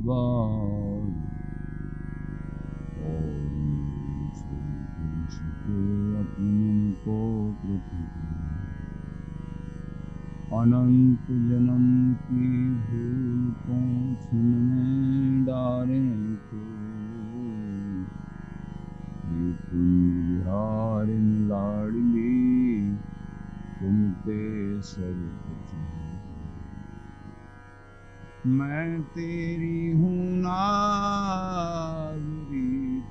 बार और अपने मन को अनंत जन्म की भूल को छिनने डारे को ये कुंज विहार लाडली तुम ते सर्वच मैं तेरी हूँ नागरी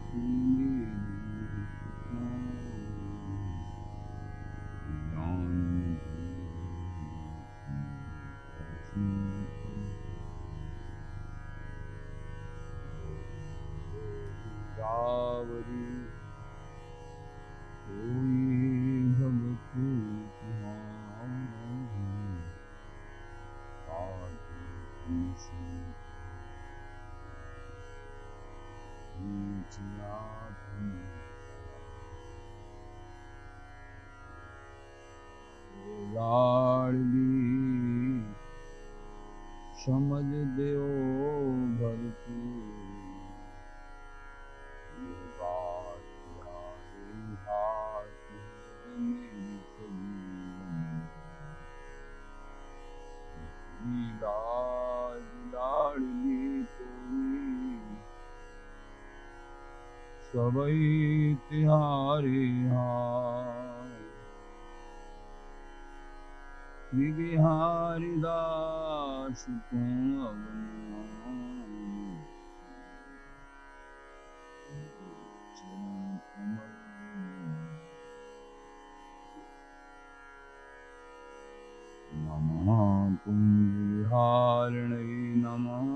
तू मेरी रावरी कोई भगत लाडली समझ देओ भरपूर ये बात यारी हाथ मेरी सही लाज लाडली कोई सबई तिहारी हाथ बिहारी दास को नमः कुंज विहारिणे नमः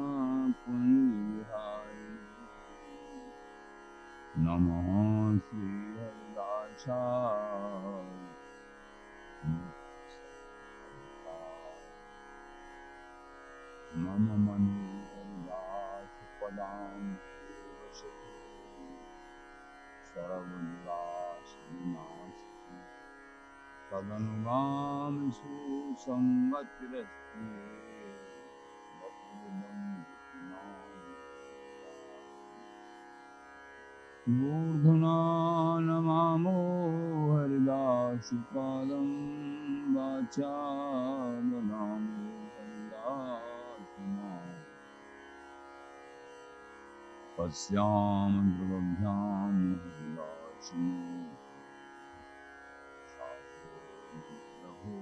कुंज विहारिणे नमः श्री हरिदासाय मम मनो हरिदास पदाम सर्वदास विनाश तदनुगाम सुसंगतिरस्ते मूर्धना नमामो हरिदास पादं वाचा ददामो हरिदास नाम पश्याम द्रवभ्याम हरिदास रघु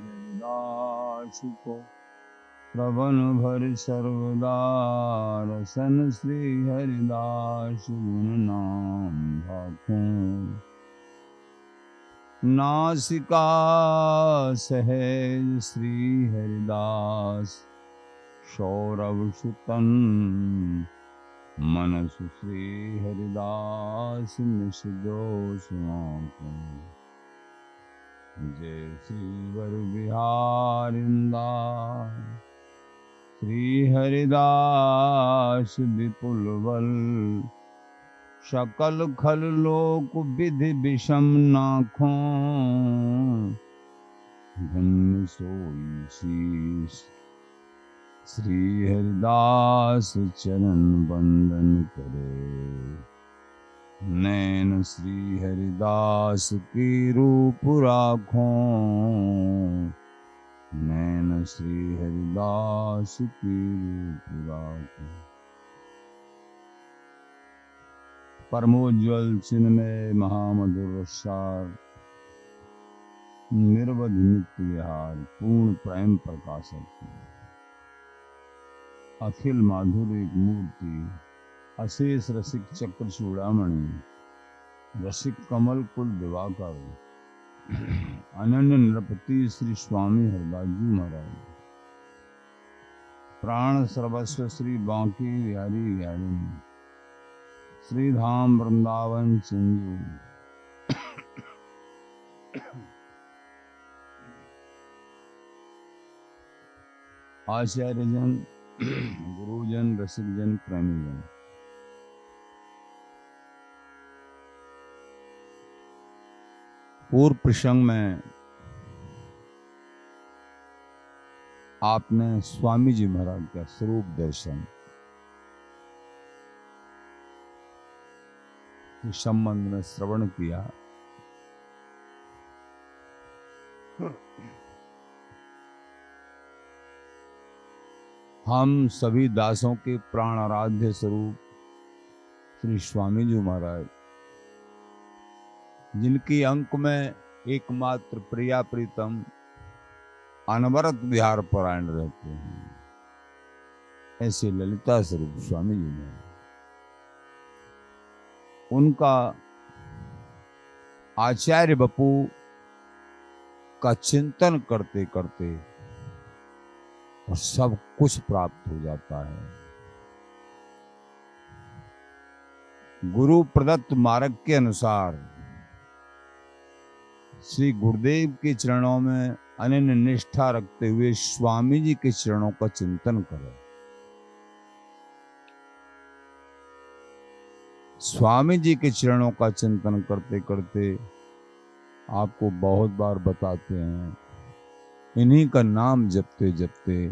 हरिदास को प्रवन भर सर्वदा रसन श्री हरिदास गुण नाम भाखों नासिका सहज श्री हरिदास सौरभ सुतन मनस श्री हरिदास निश दोष जय श्री वर बिहारिंदा श्री हरिदास विपुल बल सकल खल लोक विधि विषम नाखों धन्य सोई शीस श्री हरिदास चरण बंदन करे नैन श्री हरिदास की रूप राखों नैन श्री हरिदास की रूप राखों परमोज्वल चिन्मय महामधुर रसार निर्वध नित्य विहार पूर्ण प्रेम प्रकाशक अखिल माधुरिक मूर्ति अशेष रसिक चक्र चूड़ामणि रसिक कमल कुल दिवाकर अनन्य नृपति श्री स्वामी हरदास जी महाराज प्राण सर्वस्व श्री बांके बिहारी बिहारी श्री धाम वृंदावन सिंधु आचार्यजन गुरुजन रसिकजन प्रेमीजन पूर्व प्रसंग में आपने स्वामी जी महाराज का स्वरूप दर्शन के संबंध में श्रवण किया। हम सभी दासों के प्राण आराध्य स्वरूप श्री स्वामी जी महाराज, जिनकी अंक में एकमात्र प्रिया प्रीतम अनवरत विहार परायण रहते हैं, ऐसे ललिता स्वरूप स्वामी जी महाराज, उनका आचार्य बपू का चिंतन करते करते और सब कुछ प्राप्त हो जाता है। गुरु प्रदत्त मार्ग के अनुसार श्री गुरुदेव के चरणों में अनन्य निष्ठा रखते हुए स्वामी जी के चरणों का चिंतन करें। स्वामी जी के चरणों का चिंतन करते करते आपको बहुत बार बताते हैं, इन्हीं का नाम जपते जपते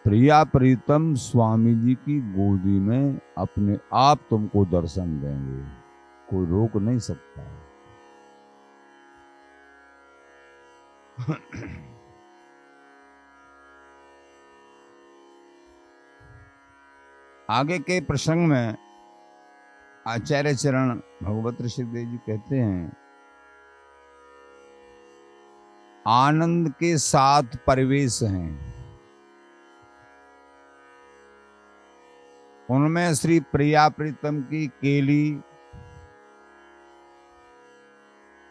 प्रिया प्रीतम स्वामी जी की गोदी में अपने आप तुमको दर्शन देंगे, कोई रोक नहीं सकता। आगे के प्रसंग में आचार्य चरण भगवत ऋषिदेव जी कहते हैं, आनंद के 7 परिवेश हैं, उनमें श्री प्रिया प्रीतम की केली,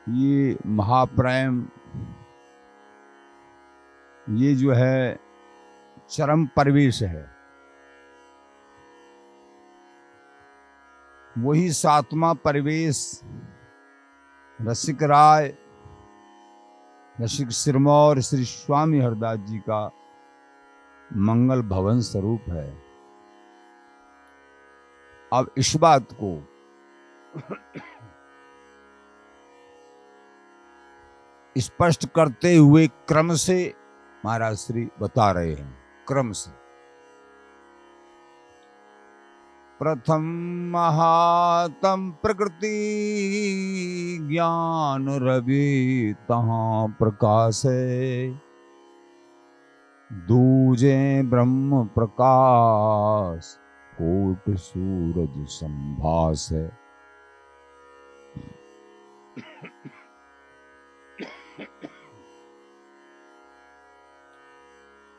ये महाप्रेम, ये जो है चरम परिवेश है। वही 7वां परिवेश रसिक राय, रसिक सिरमौर श्री स्वामी हरदास जी का मंगल भवन स्वरूप है। अब इस बात को स्पष्ट करते हुए क्रम से महाराज श्री बता रहे हैं। क्रम से प्रथम महातम प्रकृति ज्ञान रवि तहाँ प्रकाश है, दूजे ब्रह्म प्रकाश कोट सूरज संभास है।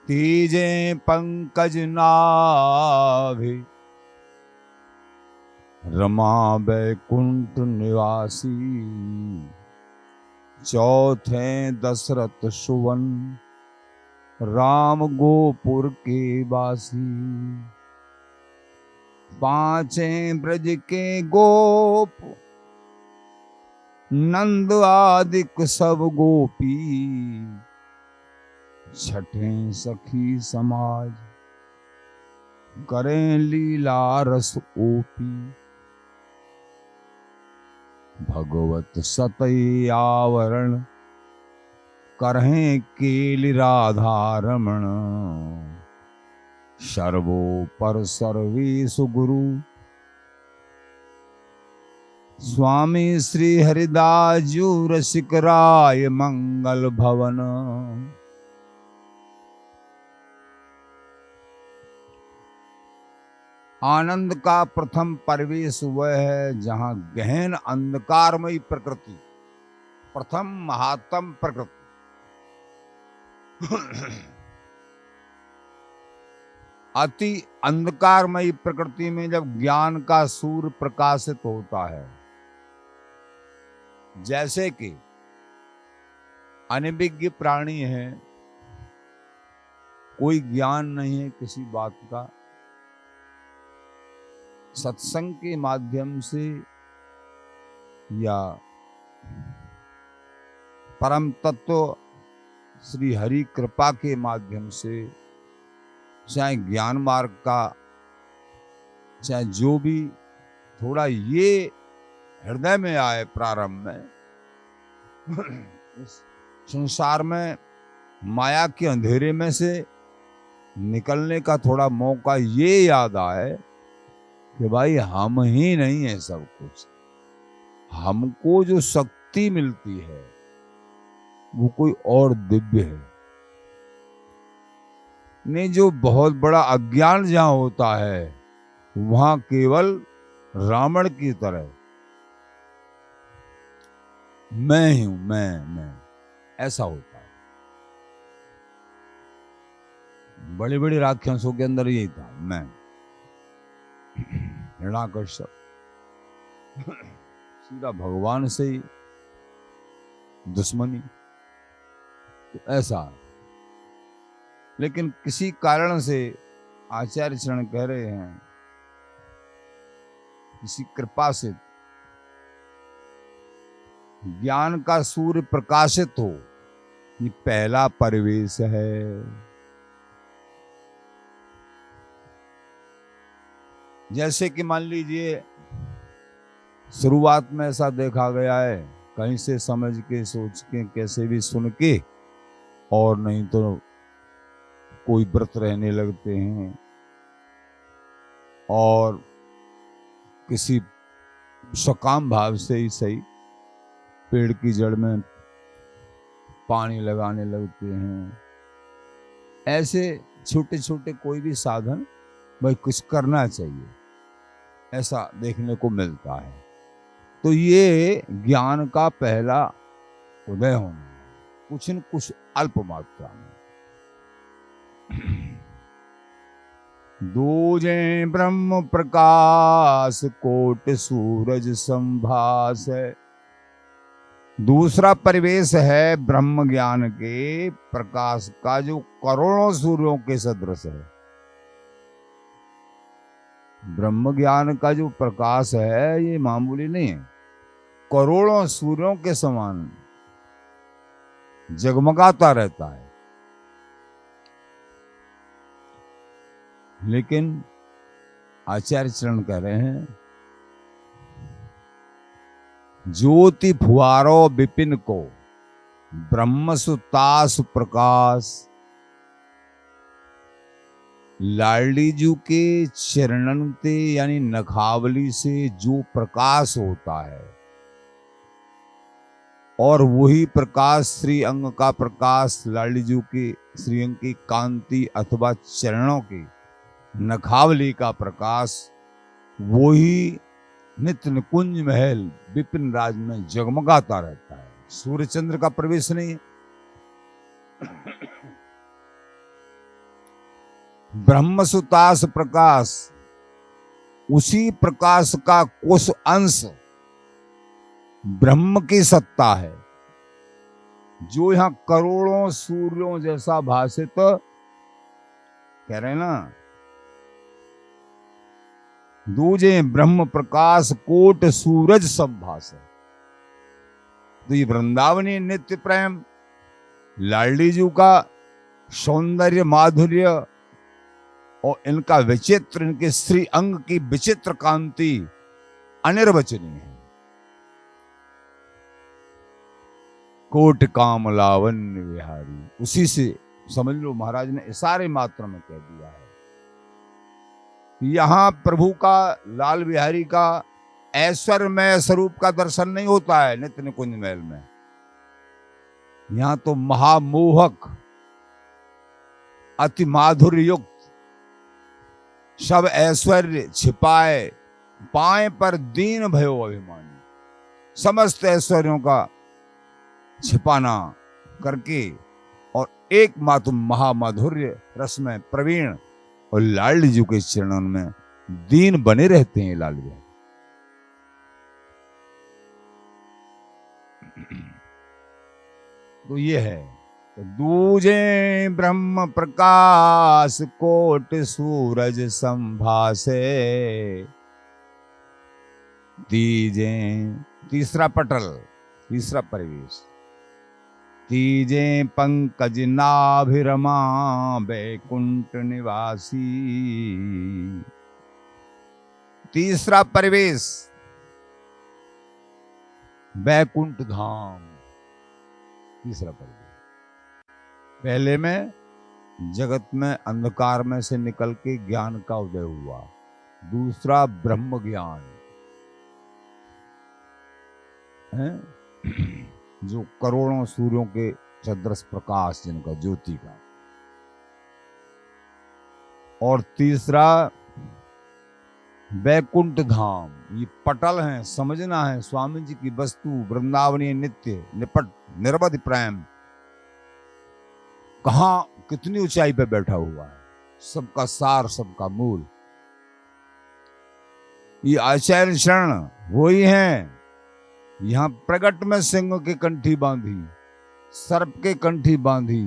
तीजे पंकज नाभि रमा बैकुंठ निवासी, चौथे दशरथ सुवन राम गोपुर के वासी, पांचें ब्रज के गोप नंद आदिक सब गोपी, छठें सखी समाज करें लीला रस ओपी, भगवत सतई आवरण करहें केलि राधा रमण, सर्वो पर सर्वेशु गुरु स्वामी श्री हरिदास जी रसिक राय मंगल भवन। आनंद का प्रथम परिवेश वह है जहां गहन अंधकारमयी प्रकृति, प्रथम महात्म प्रकृति अति अंधकारमयी प्रकृति में जब ज्ञान का सूर्य प्रकाशित होता है, जैसे कि अनभिज्ञ प्राणी है, कोई ज्ञान नहीं है किसी बात का, सत्संग के माध्यम से या परम तत्व श्री हरि कृपा के माध्यम से, चाहे ज्ञान मार्ग का, चाहे जो भी थोड़ा ये हृदय में आए प्रारंभ में, इस संसार में माया के अंधेरे में से निकलने का थोड़ा मौका ये याद आए कि भाई हम ही नहीं है सब कुछ। हमको जो शक्ति मिलती है वो कोई और दिव्य है। नहीं, जो बहुत बड़ा अज्ञान जहां होता है वहां केवल रावण की तरह मैं ही हूं, मैं ऐसा होता है। बड़े बड़े राक्षसों के अंदर यही था, मैं। हिरण्याकश्यप सीधा भगवान से ही दुश्मनी, तो ऐसा। लेकिन किसी कारण से आचार्य चरण कह रहे हैं, किसी कृपा से ज्ञान का सूर्य प्रकाशित हो, ये पहला परिवेश है। जैसे कि मान लीजिए शुरुआत में ऐसा देखा गया है, कहीं से समझ के सोच के कैसे भी सुन के, और नहीं तो कोई व्रत रहने लगते हैं और किसी सकाम भाव से ही सही पेड़ की जड़ में पानी लगाने लगते हैं। ऐसे छोटे छोटे कोई भी साधन भाई कुछ करना चाहिए, ऐसा देखने को मिलता है। तो ये ज्ञान का पहला उदय होना, कुछ न कुछ अल्प मात्रा में। दूजे ब्रह्म प्रकाश कोट सूरज संभास। दूसरा परिवेश है ब्रह्म ज्ञान के प्रकाश का, जो करोड़ों सूर्यों के सदृश है। ब्रह्म ज्ञान का जो प्रकाश है ये मामूली नहीं है, करोड़ों सूर्यों के समान जगमगाता रहता है। लेकिन आचार्य चरण कह रहे हैं, ज्योति फुआरो विपिन को ब्रह्म सुतास प्रकाश। लाडली जी के चरणन ते यानी नखावली से जो प्रकाश होता है, और वही प्रकाश श्री अंग का प्रकाश, लाडली जी के श्री अंग की कांति अथवा चरणों की नखावली का प्रकाश, वही नित्य निकुंज महल विपिन राज में जगमगाता रहता है। सूर्य चंद्र का प्रवेश नहीं है। ब्रह्म सुतास प्रकाश, उसी प्रकाश का कुछ अंश ब्रह्म की सत्ता है, जो यहां करोड़ों सूर्यों जैसा भाषित कह रहे हैं ना। दूजे ब्रह्म प्रकाश कोट सूरज संभास। तो ये वृंदावनी नित्य प्रेम, लाडली जी का सौंदर्य माधुर्य और इनका विचित्र, इनके श्री अंग की विचित्र कांति अनिर्वचनीय है। कोट काम लावण्य विहारी, उसी से समझ लो महाराज ने इशारे मात्र में कह दिया है। यहां प्रभु का, लाल बिहारी का ऐश्वर्यमय स्वरूप का दर्शन नहीं होता है नित्य निकुंज महल में। यहां तो महामोहक, अति माधुर्य युक्त सब ऐश्वर्य छिपाए पाए पर दीन भयो अभिमानी, समस्त ऐश्वर्यों का छिपाना करके और एकमात्र महामाधुर्य रस में प्रवीण और लाडली जी के चरणों में दीन बने रहते हैं लाल बिहारी। तो ये है, तो दूजे ब्रह्म प्रकाश कोट सूरज संभासे। तीजे, तीसरा पटल, तीसरा परिवेश। तीजे पंकज नाभिरमा बैकुंठ निवासी। तीसरा परिवेश बैकुंठ धाम, तीसरा परिवेश। पहले में जगत में अंधकार में से निकल के ज्ञान का उदय हुआ, दूसरा ब्रह्म ज्ञान है जो करोड़ों सूर्यों के सदृश प्रकाश जिनका ज्योति का, और तीसरा वैकुंठ धाम। ये पटल है, समझना है स्वामी जी की वस्तु वृंदावनीय नित्य निपट निर्वध प्रेम कहां कितनी ऊंचाई पे बैठा हुआ है, सबका सार सबका मूल। ये आचार्य शरण वही है, यहां प्रगट में सिंह के कंठी बांधी, सर्प के कंठी बांधी,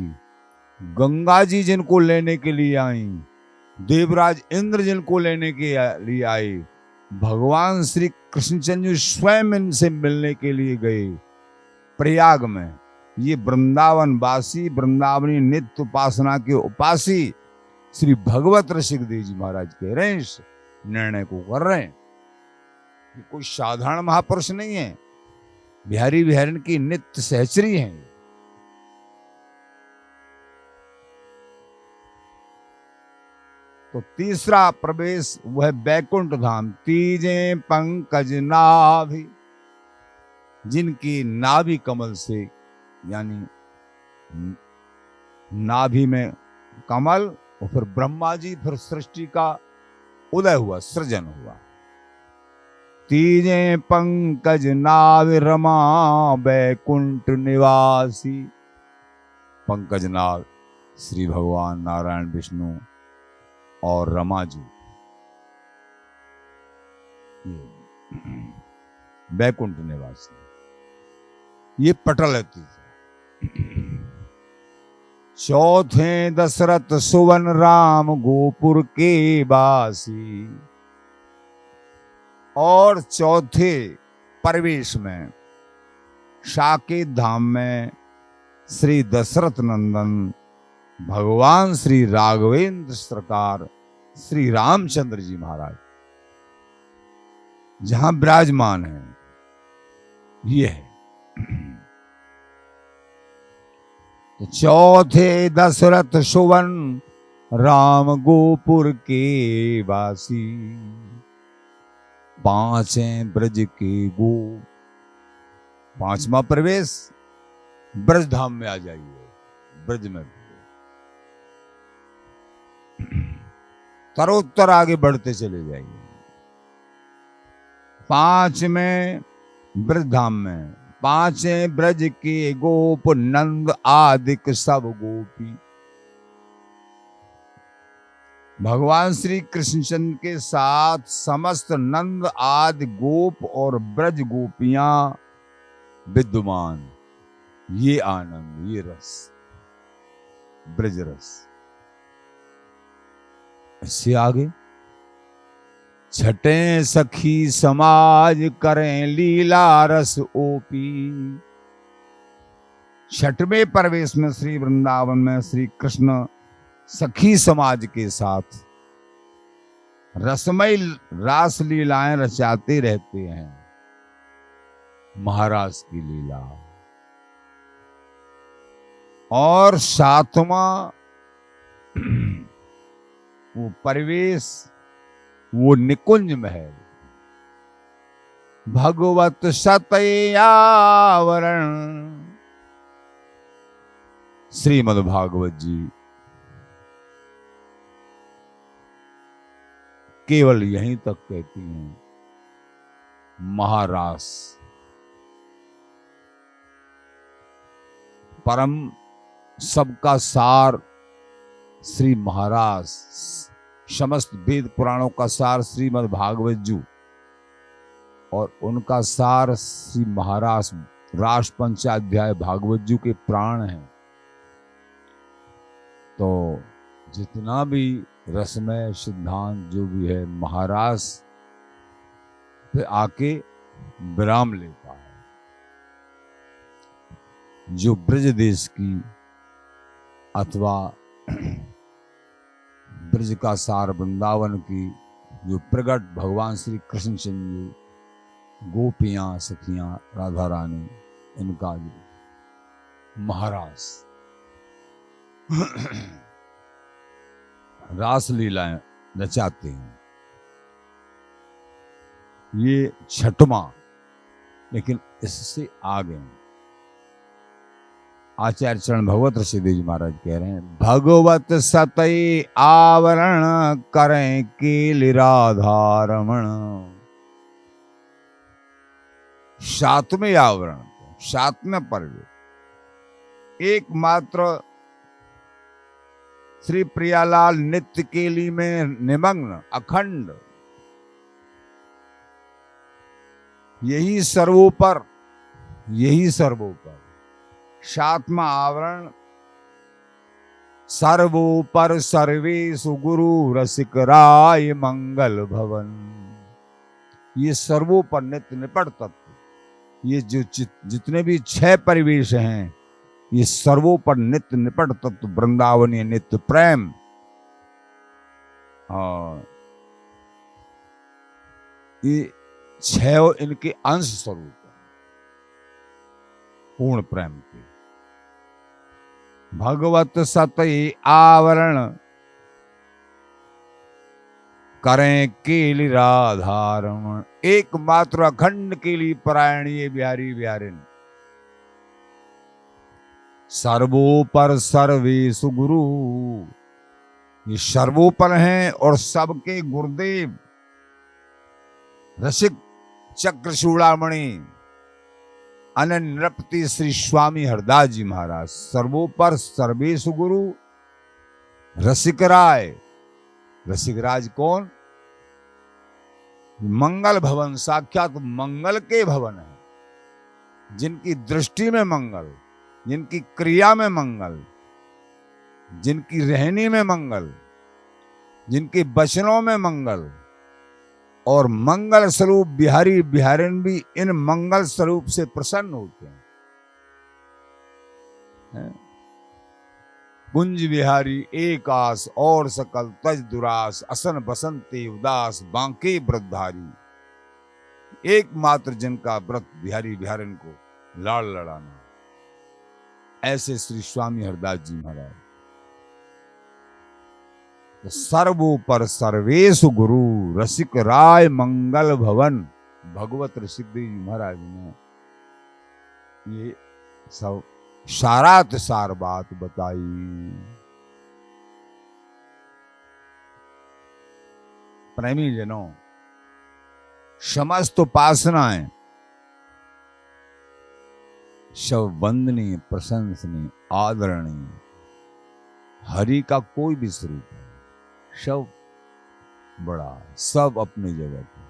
गंगा जी जिनको लेने के लिए आई, देवराज इंद्र जिनको लेने के लिए आए, भगवान श्री कृष्णचंद्र स्वयं इनसे मिलने के लिए गए प्रयाग में। ये वृंदावन वासी वृंदावनी नित्य उपासना के उपासी श्री भगवत ऋषिकदेव जी महाराज कह रहे हैं, इस निर्णय को कर रहे हैं। ये कोई साधारण महापुरुष नहीं है, बिहारी बिहारिन की नित्य सहचरी हैं। तो तीसरा प्रवेश वह बैकुंठ धाम। तीजे पंकज नाभि, जिनकी नाभि कमल से, यानी नाभि में कमल और फिर ब्रह्मा जी, फिर सृष्टि का उदय हुआ, सृजन हुआ। तीजे पंकज नाभि रमा बैकुंठ निवासी। पंकज नाभ श्री भगवान नारायण विष्णु और रमा जी, बैकुंठ निवासी। ये पटल है तीसरा। चौथे दशरथ सुवन राम गोपुर के वासी। और चौथे प्रवेश में साकेत धाम में श्री दशरथ नंदन भगवान श्री राघवेंद्र सरकार श्री रामचंद्र जी महाराज जहां विराजमान है, ये है। तो चौथे दशरथ सुवन राम गोपुर के वासी। पांचे ब्रज के गो। पांचवा प्रवेश ब्रज धाम में आ जाइए, ब्रज में तरोत्तर आगे बढ़ते चले जाइए। पांच में ब्रज धाम में, पांचे ब्रज के गोप नंद आदिक सब गोपी। भगवान श्री कृष्णचंद्र के साथ समस्त नंद आदि गोप और ब्रज गोपियां विद्यमान। ये आनंद, ये रस, ब्रज रस। इससे आगे छठे सखी समाज करें लीला रस ओपी। छठवें प्रवेश में श्री वृंदावन में श्री कृष्ण सखी समाज के साथ रसमय रास लीलाएं रचाते रहते हैं। महाराज की लीला। और सातवां वो परिवेश, वो निकुंज महल। भगवत सतयावरण। श्रीमद् भागवत जी केवल यहीं तक कहती हैं महारास, परम सबका सार श्री महाराज, समस्त वेद पुराणों का सार श्रीमद् भागवत जी और उनका सार श्री महाराज रास पंचाध्याय भागवत जी के प्राण हैं। तो जितना भी रसमय सिद्धांत जो भी है महाराज पे आके विराम लेता है। जो ब्रज देश की अथवा ब्रज का सार वृंदावन की जो प्रगट भगवान श्री कृष्ण चंद्र, गोपियां सखियां राधा रानी, इनका जो महाराज रास लीलाएं रचाते हैं। ये छठवां, लेकिन इससे आगे आचार्य चरण भगवत ऋषिदेव जी महाराज कह रहे हैं, भगवत सतई आवरण करें केल राधारमण। सातवें आवरण, सातवें पर्व, एकमात्र श्री प्रियालाल नित्य केली में निमग्न अखंड, यही सर्वोपर, यही सर्वोपर। सातवां आवरण, सर्वोपर सर्वेषु गुरु रसिक राय मंगल भवन। ये सर्वोपर नित्य निपट तत्व, ये जो जितने भी 6 परिवेश हैं, ये सर्वोपर नित्य निपट तत्व वृंदावनीय नित्य प्रेम। ये 6 इनके अंश स्वरूप है पूर्ण प्रेम के। भगवत सतई आवरण करें केली राधारमण। एकमात्र अखंड केली परायणीय बिहारी बिहारिन। सर्वोपर सर्वेषु गुरु, ये सर्वोपर हैं और सबके गुरुदेव रसिक चक्र चूड़ामणि अनन्य नृपति श्री स्वामी हरदास जी महाराज। सर्वोपर सर्वेषु गुरु रसिक राय। रसिक राज कौन? मंगल भवन, साक्षात मंगल के भवन है, जिनकी दृष्टि में मंगल, जिनकी क्रिया में मंगल, जिनकी रहनी में मंगल, जिनके वचनों में मंगल, और मंगल स्वरूप बिहारी बिहारिन भी इन मंगल स्वरूप से प्रसन्न होते हैं। कुंज बिहारी एक आस और सकल तज दुरास, असन बसंते उदास बांके व्रतधारी। एकमात्र जिनका व्रत बिहारी बिहारिन को लाड़ लड़ाना, ऐसे श्री स्वामी हरदास जी महाराज। सर्वोपर सर्वेषु गुरु रसिक राय मंगल भवन। भगवत ऋषिदेव जी महाराज ने ये सब सारात सार बात बताई। प्रेमी जनों, समस्त उपासनाएं सब वंदनीय, प्रशंसनीय, आदरणीय, हरि का कोई भी स्वरूप है, सब बड़ा, सब अपनी जगह पे।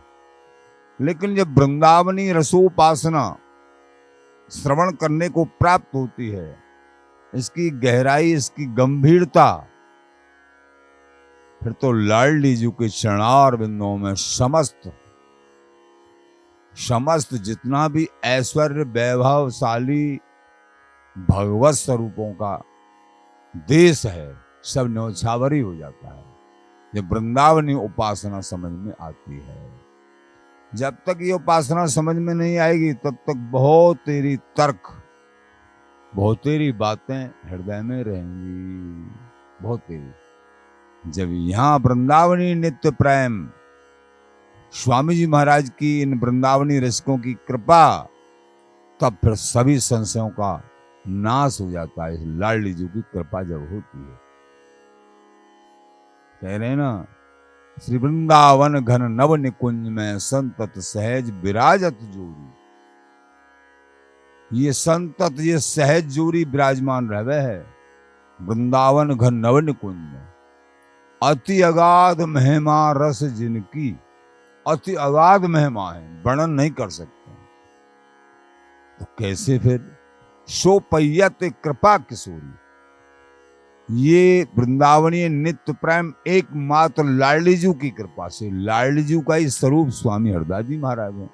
लेकिन जब वृंदावनी रसोपासना श्रवण करने को प्राप्त होती है, इसकी गहराई, इसकी गंभीरता, फिर तो लाडली जी के चरणार बिंदुओं में समस्त जितना भी ऐश्वर्य वैभवशाली भगवत स्वरूपों का देश है, सब न्यौछावरी हो जाता है जब वृंदावनी उपासना समझ में आती है। जब तक ये उपासना समझ में नहीं आएगी, तब तक बहुत तेरी तर्क, बहुत तेरी बातें हृदय में रहेंगी, बहुत तेरी। जब यहाँ वृंदावनी नित्य प्रेम, स्वामी जी महाराज की इन वृंदावनी रसिकों की कृपा, तब फिर सभी संशयों का नाश हो जाता है। इस लाडली जी की कृपा जब होती है, कह रहे ना, श्री वृंदावन घन नव निकुंज में संतत सहज विराजत जोरी। ये संतत, ये सहज जोरी विराजमान रहवे है वृंदावन घन नव निकुंज में। अति अगाध महिमा रस जिनकी, अति अगाध महिमा है, वर्णन नहीं कर सकते। तो कैसे फिर? सो पैयत कृपा किशोरी। ये वृंदावनीय नित्य प्रेम एकमात्र लाडलीजू की कृपा से। लाडलीजू का ही स्वरूप स्वामी हरदास जी महाराज है,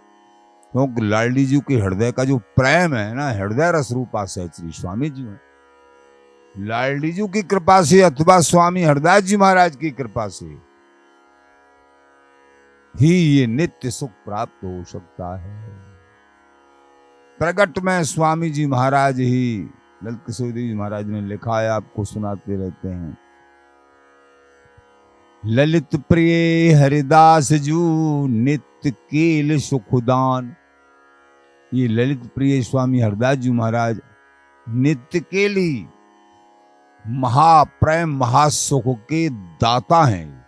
क्योंकि लाडलीजू के हृदय का जो प्रेम है ना, हृदय रस रूपा से श्री स्वामी जी है। लाडलीजू की कृपा से अथवा स्वामी हरदास जी महाराज की कृपा से ही ये नित्य सुख प्राप्त हो सकता है। प्रगट में स्वामी जी महाराज ही ललित किशोर जी महाराज ने लिखा है, आपको सुनाते रहते हैं। ललित प्रिय हरिदास जू नित्य कील सुखदान। ये ललित प्रिय स्वामी हरिदास जी महाराज नित्य के लिए महाप्रेम महासुख के दाता हैं।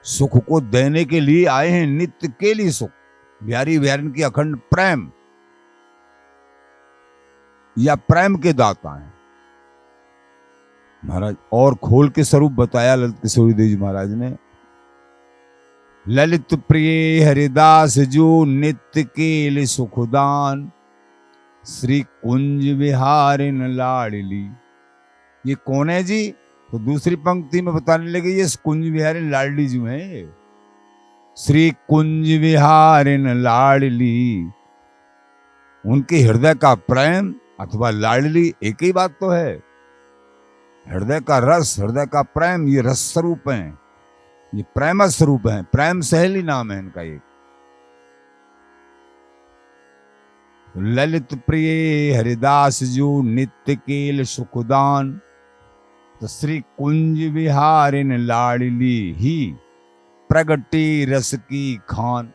सुख को देने के लिए आए हैं, नित्य के लिए सुख। बिहारी बिहारी की अखंड प्रेम या प्रेम के दाता हैं महाराज। और खोल के स्वरूप बताया ललित किशोरी देव जी महाराज ने। ललित प्रिय हरिदास जो नित्य केल सुखदान, श्री कुंज विहारिन लाडली। ये कौन है जी? तो दूसरी पंक्ति में बताने लगे, ये कुंज विहारिन लाडली जो है। श्री कुंज विहारिन लाडली, उनके हृदय का प्रेम अथवा लाडली एक ही बात तो है। हृदय का रस, हृदय का प्रेम, ये रस स्वरूप है, ये प्रेम स्वरूप है। प्रेम सहेली नाम है इनका एक। ललित प्रिय हरिदास जो नित्य केल सुखदान, तो श्री कुंज विहारिन लाडली ही प्रगटी रस की खान।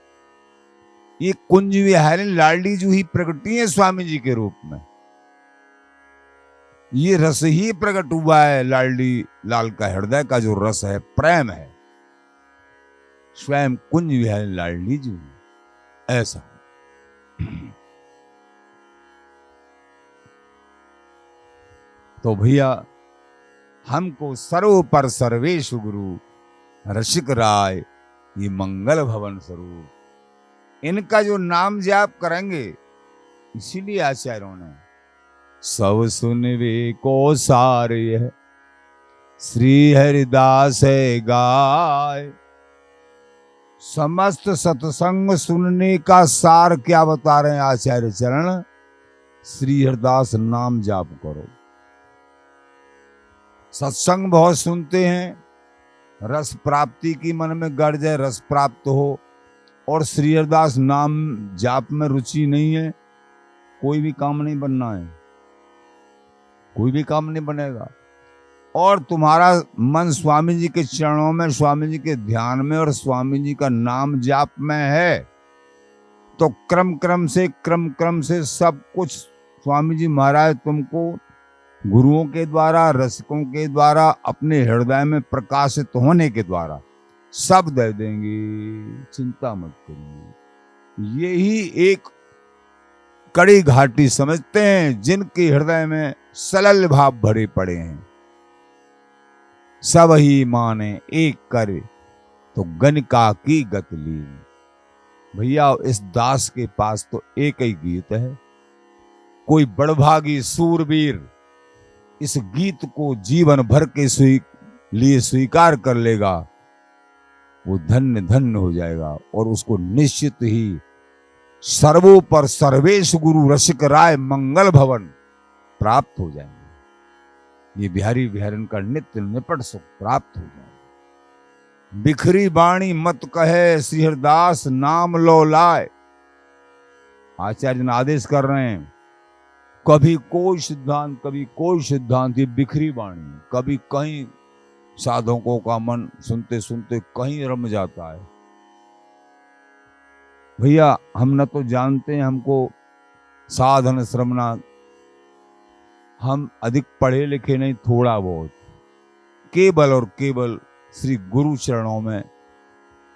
ये कुंज विहारिन लाडली जो ही प्रगटी है स्वामी जी के रूप में। ये रस ही प्रकट हुआ है लाडली लाल का, हृदय का जो रस है, प्रेम है, स्वयं कुंज विहारिन लाडली जी ऐसा। तो भैया हमको सर्व पर सर्वेश गुरु रसिक राय, ये मंगल भवन स्वरूप, इनका जो नाम जाप करेंगे, इसीलिए आचार्यों ने सब सुनवे को सारे है श्री हरिदास गाय। समस्त सत्संग सुनने का सार क्या बता रहे हैं आचार्य चरण? श्री हरिदास नाम जाप करो। सत्संग बहुत सुनते हैं, रस प्राप्ति की मन में गर्ज है, रस प्राप्त हो, और श्री हरिदास नाम जाप में रुचि नहीं है, कोई भी काम नहीं बनना है, कोई भी काम नहीं बनेगा। और तुम्हारा मन स्वामी जी के चरणों में, स्वामी जी के ध्यान में और स्वामी जी का नाम जाप में है, तो क्रम क्रम से सब कुछ स्वामी जी महाराज तुमको गुरुओं के द्वारा, रसिकों के द्वारा, अपने हृदय में प्रकाशित होने के द्वारा सब दे देंगे। चिंता मत करिए। यही एक कड़ी घाटी समझते हैं जिनके हृदय में सलल भाव भरे पड़े हैं। सब ही माने एक करे तो गणिका की गत ली। भैया इस दास के पास तो एक ही गीत है। कोई बड़भागी सूरवीर इस गीत को जीवन भर के लिए स्वीकार कर लेगा, वो धन्य धन्य हो जाएगा और उसको निश्चित ही सर्वोपर सर्वेश गुरु रसिक राय मंगल भवन प्राप्त हो जाएंगे। ये बिहारी बिहारन का नित्य निपट सुख प्राप्त हो जाएगा। बिखरी बाणी मत कहे श्री हरिदास नाम लो लाए। आचार्य ने आदेश कर रहे हैं, कभी कोई सिद्धांत, कभी कोई सिद्धांत, ये बिखरी वाणी। कभी कहीं साधकों का मन सुनते सुनते कहीं रम जाता है। भैया हम न तो जानते हैं, हमको साधन श्रमना, हम अधिक पढ़े लिखे नहीं, थोड़ा बहुत, केवल और केवल श्री गुरु चरणों में,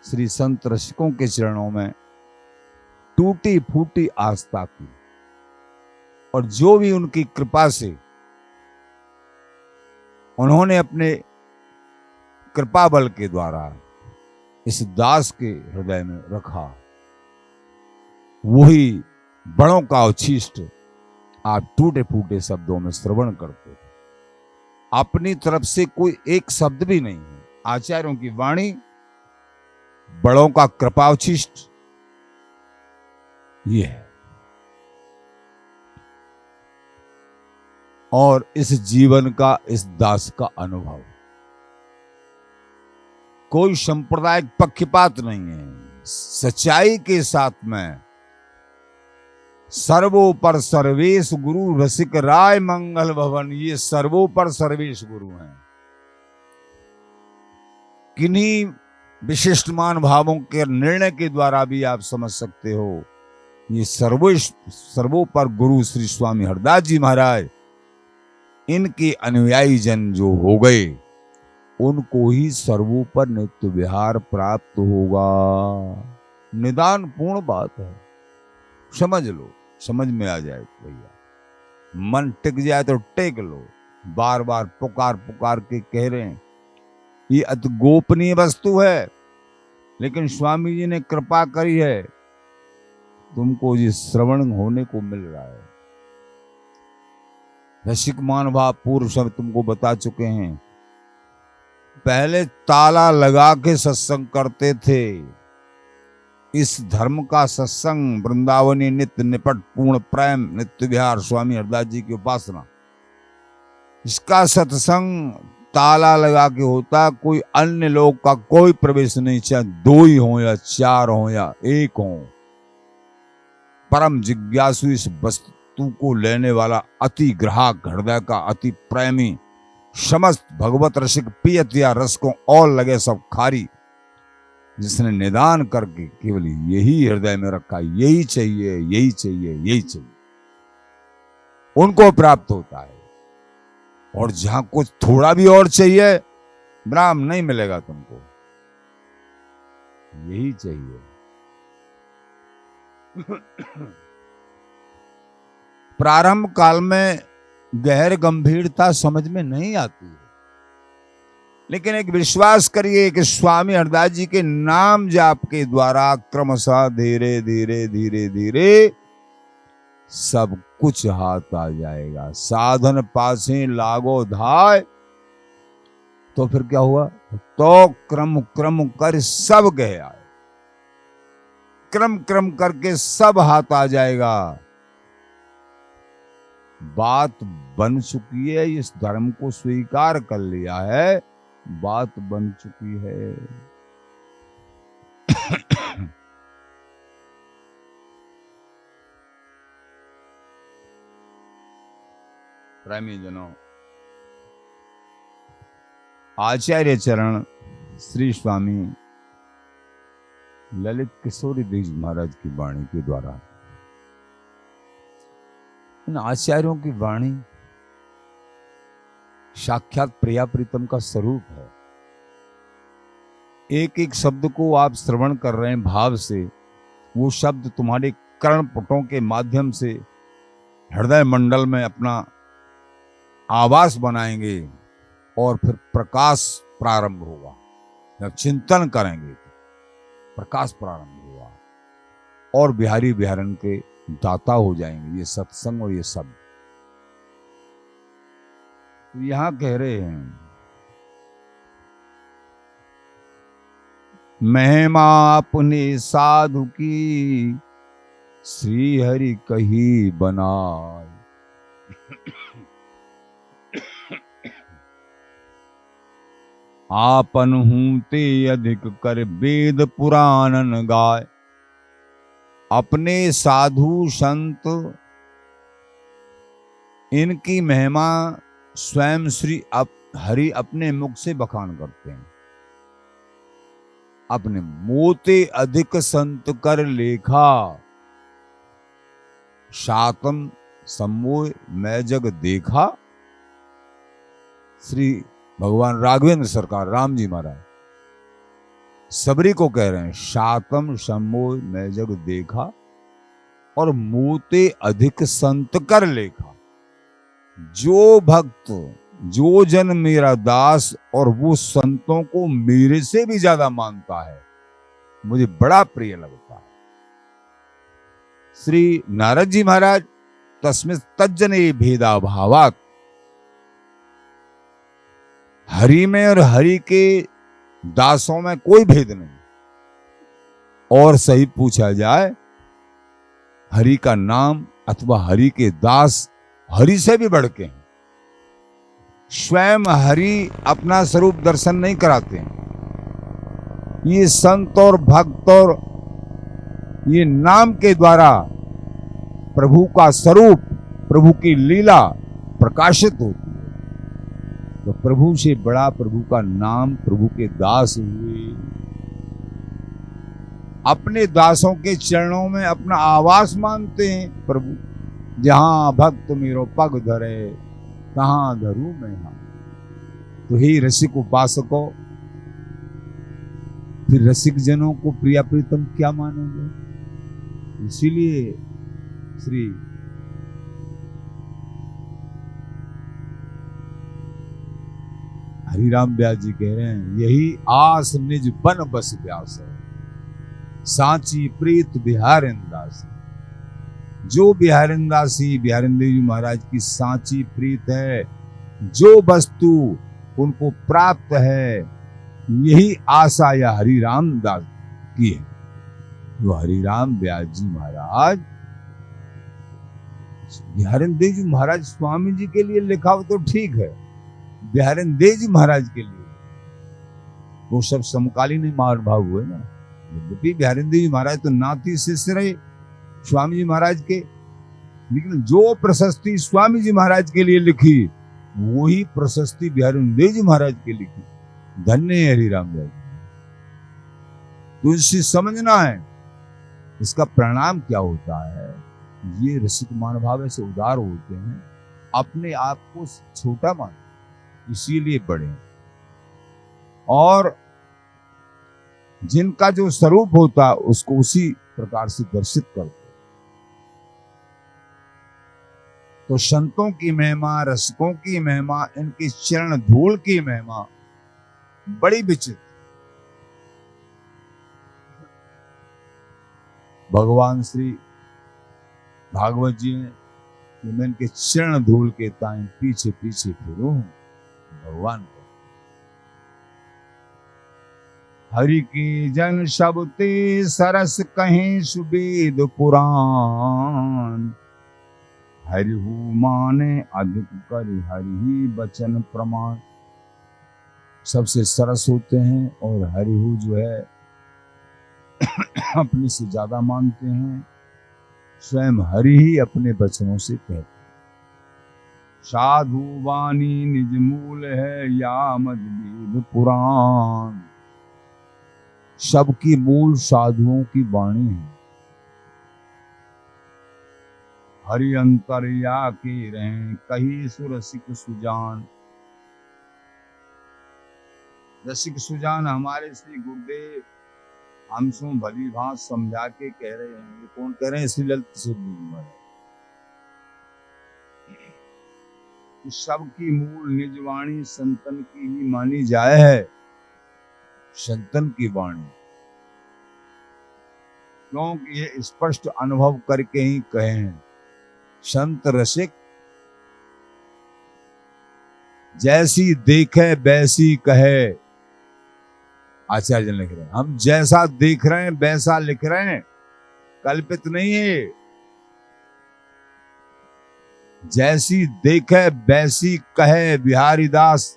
श्री संत रसिकों के चरणों में टूटी फूटी आस्था की, और जो भी उनकी कृपा से उन्होंने अपने कृपा बल के द्वारा इस दास के हृदय में रखा, वही बड़ों का उच्छिष्ट आप टूटे फूटे शब्दों में श्रवण करते। अपनी तरफ से कोई एक शब्द भी नहीं है। आचार्यों की वाणी बड़ों का कृपाउच्छिष्ट ये है। और इस जीवन का, इस दास का अनुभव, कोई सांप्रदायिक पक्षपात नहीं है। सच्चाई के साथ में सर्वोपर सर्वेश गुरु रसिक राय मंगल भवन, ये सर्वोपर सर्वेश गुरु हैं। किन्हीं विशिष्टमान भावों के निर्णय के द्वारा भी आप समझ सकते हो, ये सर्वोपर गुरु श्री स्वामी हरदास जी महाराज, इनके अनुयायी जन जो हो गए उनको ही सर्वोपर नित्य विहार प्राप्त होगा। निदान पूर्ण बात है, समझ लो, समझ में आ जाए भैया, मन टिक जाए तो टेक लो। बार बार पुकार पुकार के कह रहे हैं, ये अति गोपनीय वस्तु है, लेकिन स्वामी जी ने कृपा करी है, तुमको ये श्रवण होने को मिल रहा है। रसिक मान भाव पूर्व सब तुमको बता चुके हैं। पहले ताला लगा के सत्संग करते थे। इस धर्म का सत्संग वृंदावनी नित्य निपट पूर्ण प्रेम नित्य विहार स्वामी हरदास जी की उपासना, इसका सत्संग ताला लगा के होता। कोई अन्य लोग का कोई प्रवेश नहीं, चाहे 2 ही हो या 4 हो या 1 हो। परम जिज्ञासु, इस वस्तु को लेने वाला अति ग्राहक, हृदय का अति प्रेमी, समस्त भगवत रसिक पियत या रस को और लगे सब खारी, जिसने निदान करके केवल यही हृदय में रखा, यही चाहिए, यही चाहिए, यही चाहिए, उनको प्राप्त होता है। और जहां कुछ थोड़ा भी और चाहिए, ब्राह्म नहीं मिलेगा तुमको, यही चाहिए। प्रारंभ काल में गहर गंभीरता समझ में नहीं आती है, लेकिन एक विश्वास करिए कि स्वामी हरदास जी के नाम जाप के द्वारा क्रमशः धीरे धीरे धीरे धीरे सब कुछ हाथ आ जाएगा। साधन पासे लागो धाय, तो फिर क्या हुआ, तो क्रम क्रम कर सब गए आए, क्रम क्रम करके सब हाथ आ जाएगा। बात बन चुकी है, इस धर्म को स्वीकार कर लिया है, बात बन चुकी है। प्रेमी जनों, आचार्य चरण श्री स्वामी ललित किशोरी देव महाराज की वाणी के द्वारा, इन आचार्यों की वाणी साक्षात प्रिया प्रीतम का स्वरूप है। एक एक शब्द को आप श्रवण कर रहे हैं भाव से, वो शब्द तुम्हारे कर्णपुटों के माध्यम से हृदय मंडल में अपना आवास बनाएंगे और फिर प्रकाश प्रारंभ होगा। जब चिंतन करेंगे प्रकाश प्रारंभ होगा और बिहारी बिहारन के दाता हो जाएंगे ये सत्संग और ये शब्द। तो यहां कह रहे हैं, महिमा अपने साधु की श्री हरि कही बनाए, आपन हूं ते अधिक कर वेद पुराणन गाय। अपने साधु संत इनकी महिमा स्वयं श्री हरि अपने मुख से बखान करते हैं। अपने मोते अधिक संत कर लेखा, शातम सम्मोह मैं जग देखा। श्री भगवान राघवेंद्र सरकार राम जी महाराज सबरी को कह रहे हैं, शातम सम्मोह मैं जग देखा और मोते अधिक संत कर लेखा। जो भक्त जो जन मेरा दास और वो संतों को मेरे से भी ज्यादा मानता है, मुझे बड़ा प्रिय लगता है। श्री नारद जी महाराज तस्मिन् तज्जने भेदा भावात, हरि में और हरि के दासों में कोई भेद नहीं। और सही पूछा जाए, हरि का नाम अथवा हरि के दास हरि से भी बढ़ के हैं। स्वयं हरि अपना स्वरूप दर्शन नहीं कराते हैं, ये संत और भक्त और ये नाम के द्वारा प्रभु का स्वरूप, प्रभु की लीला प्रकाशित होती है। तो प्रभु से बड़ा प्रभु का नाम, प्रभु के दास हुए, अपने दासों के चरणों में अपना आवास मानते हैं प्रभु। जहां भक्त मेरो पग धरे, कहां धरू मैं हाथ। तो हे रसिक उपासकों, फिर रसिक जनों को प्रिया प्रीतम क्या मानेंगे। इसीलिए श्री हरिराम व्यास जी कह रहे हैं, यही आस निज बन बस व्यास है, सांची प्रीत बिहारिंदासी। जो बिहारिंदासी बिहारिंदेव जी महाराज की सांची प्रीत है, जो वस्तु उनको प्राप्त है, यही आशा या हरिराम दास की है। जो हरिराम व्यास जी महाराज, बिहारिंदेव जी महाराज स्वामी जी के लिए लिखा हो तो ठीक है, बिहारिंदेव जी महाराज के लिए वो सब समकालीन महानुभाव हुए ना। यद्यपि बिहारिंदेव जी महाराज तो नाती शिष्य रहे स्वामी जी महाराज के, लेकिन जो प्रशस्ति स्वामी जी महाराज के लिए लिखी, वही प्रशस्ति बिहारिंदेव जी महाराज के लिखी। धन्य है हरिराम व्यास। तो इससे समझना है इसका परिणाम क्या होता है। ये रसिक महानुभाव ऐसे उदार होते हैं, अपने आप को छोटा मान, इसीलिए बड़े, और जिनका जो स्वरूप होता उसको उसी प्रकार से दर्शित करते। तो संतों की महिमा, रसिकों की महिमा, इनके चरण धूल की महिमा बड़ी विचित्र। भगवान श्री भागवत जी ने, मैं इनके चरण धूल के ताई पीछे पीछे फिरूं भगवान को। हरि की जन शब्दे सरस कहें सुवेद पुराण, हरिहु माने अधिक कर हरि ही वचन प्रमाण। सबसे सरस होते हैं और हरिहु जो है अपने से ज्यादा मानते हैं, स्वयं हरि ही अपने वचनों से कहते। साधु वाणी निज मूल है, या मद वेद पुराण। सबकी मूल साधुओं की वाणी है। हरि अंतर या के रहें, कही सुरसिक सुजान। रसिक सुजान हमारे श्री गुरुदेव हमसों भली भांत समझा के कह रहे हैं। ये कौन कह रहे हैं? श्री ललित सिद्धि। सबकी मूल निज वाणी संतन की ही मानी जाए है। संतन की वाणी, क्योंकि ये स्पष्ट अनुभव करके ही कहे हैं। संत रसिक जैसी देखे वैसी कहे, आचार्य लिख रहे हैं। हम जैसा देख रहे हैं वैसा लिख रहे हैं, कल्पित नहीं है। जैसी देखे वैसी कहे बिहारी दास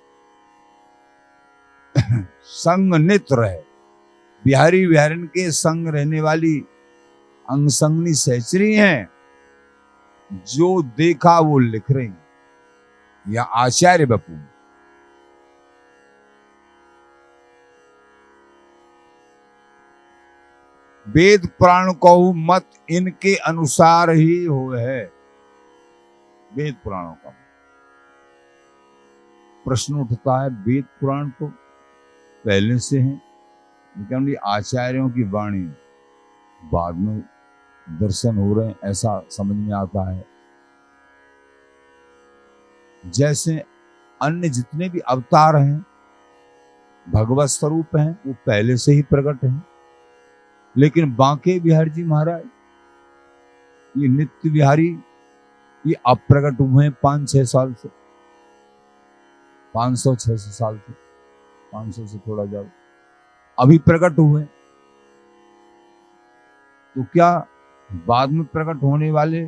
संग नित रहे। बिहारी बिहारिन के संग रहने वाली अंगसंगनी सहचरी हैं, जो देखा वो लिख रही हैं। या आचार्य बपू वेद पुराण को मत इनके अनुसार ही हो है। वेद पुराणों का प्रश्न उठता है, वेद पुराण तो पहले से हैं, लेकिन आचार्यों की वाणी बाद में दर्शन हो रहे हैं, ऐसा समझ में आता है। जैसे अन्य जितने भी अवतार हैं भगवत स्वरूप हैं, वो पहले से ही प्रकट हैं, लेकिन बांके बिहारी जी महाराज ये नित्य बिहारी ये अप्रकट हुए 5-6 साल से, 500-600 साल से, 500 से थोड़ा ज्यादा अभी प्रकट हुए। तो क्या बाद में प्रकट होने वाले?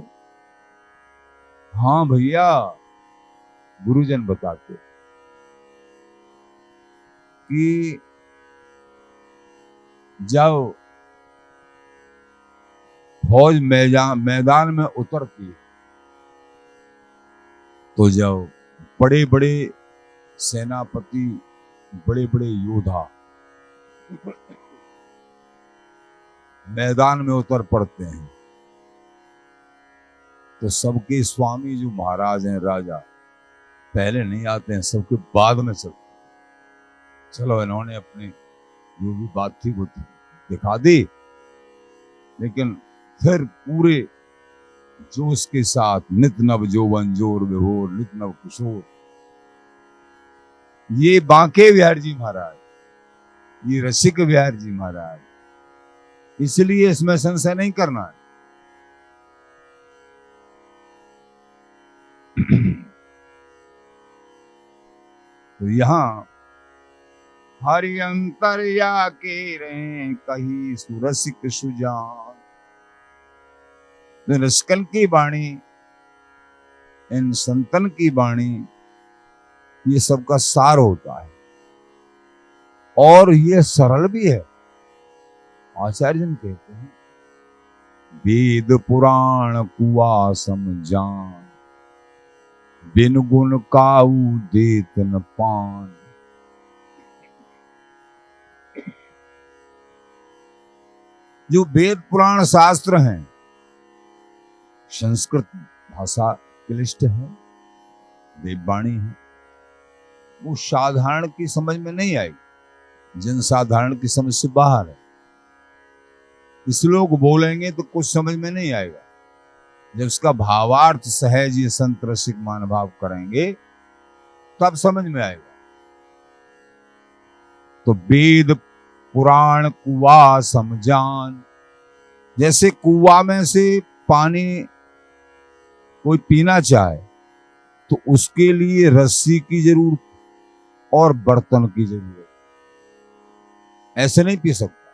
हाँ भैया, गुरुजन बताते कि जब फौज मैदान में उतरती है तो जब बड़े बड़े सेनापति, बड़े बड़े योद्धा मैदान में उतर पड़ते हैं तो सबके स्वामी जो महाराज हैं, राजा, पहले नहीं आते हैं, सबके बाद में चलते। चलो इन्होंने अपनी जो भी बात थी वो दिखा दी, लेकिन फिर पूरे जोश के साथ नित नव जोवन जोर विभोर नित नव किशोर, ये बांके बिहारी जी महाराज, ये रसिक बिहारी जी महाराज, इसलिए इसमें संशय नहीं करना है। तो यहां हरि अंतर्या के रहे कही सुरसिक सुजान, तो रसिकन की वाणी, इन संतन की वाणी, ये सबका सार होता है और ये सरल भी है। आचार्य जन कहते हैं वेद पुराण कुआ समझान, बिन गुण काऊ देत न पान। जो वेद पुराण शास्त्र हैं, संस्कृत भाषा क्लिष्ट है, देववाणी है, वो साधारण की समझ में नहीं आएगी, जन साधारण की समझ से बाहर है। इस लोग बोलेंगे तो कुछ समझ में नहीं आएगा, जब उसका भावार्थ सहज ये संत रसिक मान भाव करेंगे तब समझ में आएगा। तो वेद पुराण कुआ समझान, जैसे कुआ में से पानी कोई पीना चाहे तो उसके लिए रस्सी की जरूरत और बर्तन की जरूरत, ऐसे नहीं पी सकता।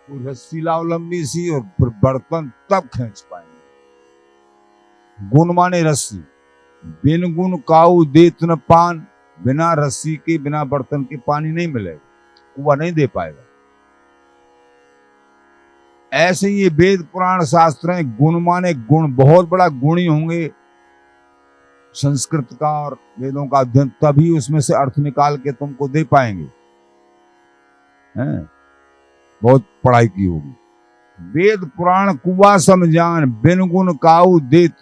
कोई रस्सी लाओ लंबी सी और बर्तन तब खींच पाएंगे। गुण माने रस्सी, बिन गुण काऊ देत न पान, बिना रस्सी के बिना बर्तन के पानी नहीं मिलेगा, कुआ नहीं दे पाएगा। ऐसे ये वेद पुराण शास्त्र हैं, गुण माने गुण, बहुत बड़ा गुणी होंगे संस्कृत का और वेदों का अध्ययन, तभी उसमें से अर्थ निकाल के तुमको दे पाएंगे, हैं? बहुत पढ़ाई की होगी। वेद पुराण कुआ समझान, बिन गुण काऊ देत,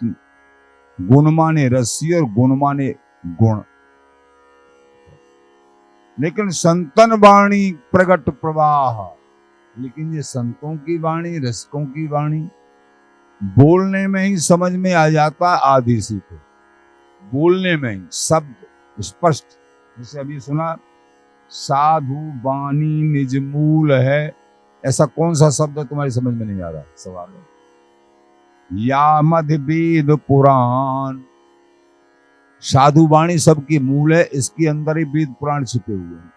गुण माने रस्सी और गुण माने गुण। लेकिन संतन वाणी प्रगट प्रवाह, लेकिन ये संतों की वाणी, रसिकों की वाणी बोलने में ही समझ में आ जाता, आदि सीखो बोलने में ही शब्द स्पष्ट। जैसे अभी सुना साधु वाणी निज मूल है, ऐसा कौन सा शब्द तुम्हारी समझ में नहीं आ रहा? सवाल है। या मध्य वेद पुराण, साधु वाणी सबकी मूल है, इसके अंदर ही वेद पुराण छिपे हुए हैं।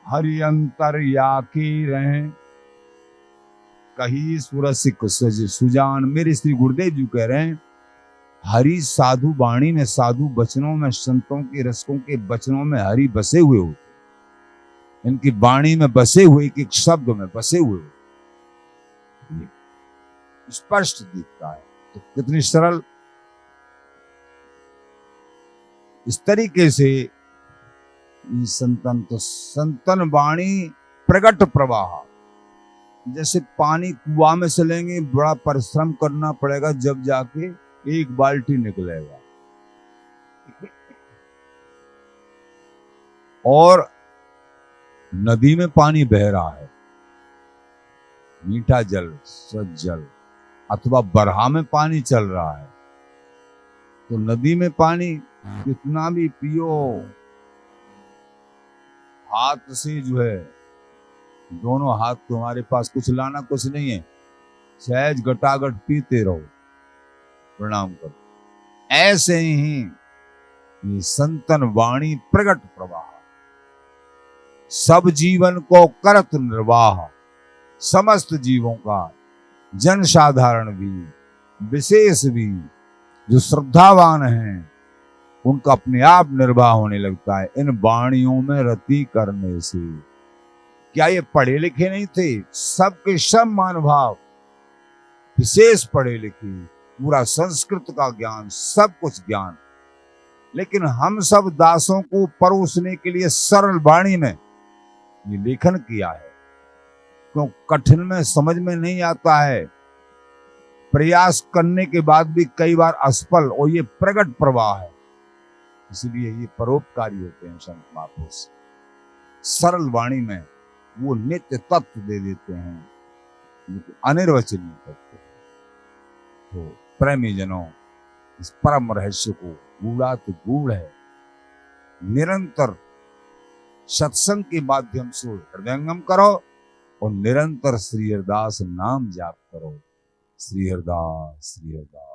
हरि अंतर या के रहे कही सुरसिक सुजान, मेरे श्री गुरुदेव जी कह रहे हैं हरि साधु वाणी में, साधु वचनों में, संतों के रसकों के वचनों में हरि बसे हुए होते, इनकी वाणी में बसे हुए, एक एक शब्द में बसे हुए होते, स्पष्ट दिखता है। तो कितनी सरल, इस तरीके से संतन, तो संतन वाणी प्रगट प्रवाह, जैसे पानी कुआं में से लेंगे बड़ा परिश्रम करना पड़ेगा, जब जाके एक बाल्टी निकलेगा। और नदी में पानी बह रहा है, मीठा जल, स्वच्छ जल, अथवा बरहा में पानी चल रहा है, तो नदी में पानी कितना भी पियो, हाथ से जो है, दोनों हाथ तुम्हारे पास, कुछ लाना कुछ नहीं है, सहज गटागट पीते रहो, प्रणाम करो। ऐसे ही ये संतन वाणी प्रगट प्रवाह, सब जीवन को करत निर्वाह, समस्त जीवों का, जन साधारण भी विशेष भी, जो श्रद्धावान हैं उनका अपने आप निर्वाह होने लगता है इन वाणियों में रति करने से। क्या ये पढ़े लिखे नहीं थे? सबके सब महानुभाव, विशेष पढ़े लिखे, पूरा संस्कृत का ज्ञान, सब कुछ ज्ञान, लेकिन हम सब दासों को परोसने के लिए सरल वाणी में ये लेखन किया है। क्यों? कठिन में समझ में नहीं आता है, प्रयास करने के बाद भी कई बार असफल, और ये प्रगट प्रवाह है, इसलिए ये परोपकारी होते हैं संत महापुरुष। सरल वाणी में वो नित्य तत्व दे देते हैं, अनिर्वचनीय तत्व। तो प्रेमी जनों, इस परम रहस्य को गूढ़ात गूढ़ है, निरंतर सत्संग के माध्यम से हृदयंगम करो और निरंतर श्री हरिदास नाम जाप करो। श्री हरिदास, श्री हरिदास।